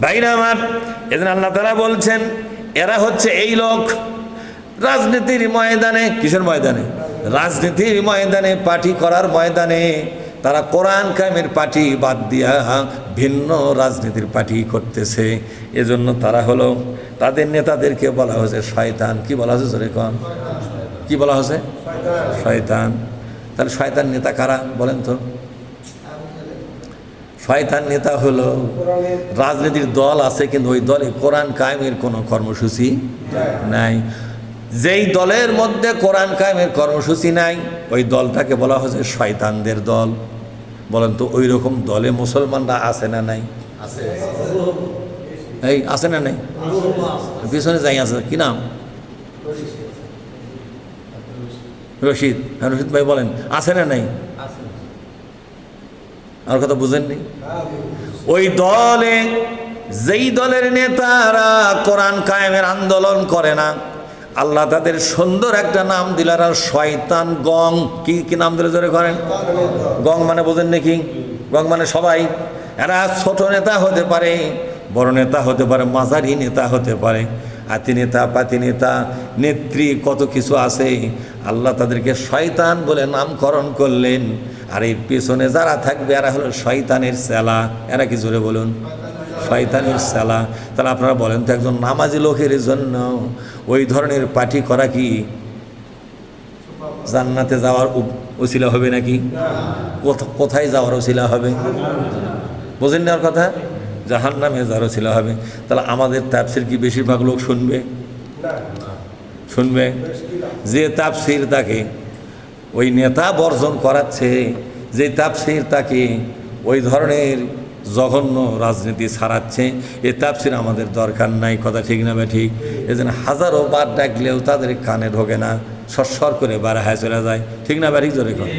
ভাইরা আমার, এজন্য আল্লাহ তাআলা বলছেন এরা হচ্ছে এই লোক রাজনীতির ময়দানে, কিসের ময়দানে? রাজনীতির ময়দানে, পার্টি করার ময়দানে তারা কোরআন কায়েমের পার্টি বাদ দিয়া ভিন্ন রাজনীতির পার্টি করতেছে। এজন্য তারা হলো, তাদের নেতাদেরকে বলা হয়েছে শয়তান। কি বলা হয়েছে জোরে কোন? কি বলা হয়েছে? শয়তান। তাহলে শয়তান নেতা কারা বলেন তো? শয়তান নেতা হলো রাজনীতির দল আছে, কিন্তু ওই দলে কোরআন কায়েমের কোনো কর্মসূচি নাই। যেই দলের মধ্যে কোরআন কায়েমের কর্মসূচি নাই ওই দলটাকে বলা হচ্ছে শয়তানদের দল। বলেন তো ওই রকম দলে মুসলমানরা আছে না নাই? এই আছে না নাই? পিছনে যাই আছে, কি নাম? রশিদ। হ্যাঁ রশিদ ভাই বলেন, আছে না নাই? আর কথা বুঝেননি? ওই দলে যেই দলের নেতারা কোরআন কায়েমের আন্দোলন করে না, আল্লাহ তাদের সুন্দর একটা নাম দিলার, আর শয়তান গং। কি নাম দিলে জোরে করেন? গং মানে বোঝেন নাকি? গং মানে সবাই। এরা ছোট নেতা হতে পারে, বড় নেতা হতে পারে, মাঝারি নেতা হতে পারে, আতি নেতা, পাতি নেতা, নেত্রী, কত কিছু আছে। আল্লাহ তাদেরকে শয়তান বলে নামকরণ করলেন। আর এই পেছনে যারা থাকবে এরা হলো শয়তানের চেলা। এরা কি জোরে বলুন? শয়তানের চেলা। তাহলে আপনারা বলেন তো, একজন নামাজি লোকের জন্য ওই ধরনের পার্টি করা কি জান্নাতে যাওয়ার ওসিলা হবে নাকি? কোথায় যাওয়ার ওসিলা হবে? বোঝেন না কথা? জাহান্নামে যাওয়ার ওসিলা হবে। তাহলে আমাদের তাফসীর কি বেশিরভাগ লোক শুনবে? শুনবে? যে তাফসীর তাকে ওই নেতা বর্জন করাচ্ছে, যে তাফসীর তাকে ওই ধরনের জঘন্য রাজনীতি ছাড়াচ্ছে, এ তাফসীর আমাদের দরকার নাই। কথা ঠিক না বে ঠিক? এজন্য হাজারো বার ডাকলেও তাদের কানে ঢোকে না, সরসর করে বার হয়ে চলে যায়। ঠিক না বে ঠিক? জোরে কথা।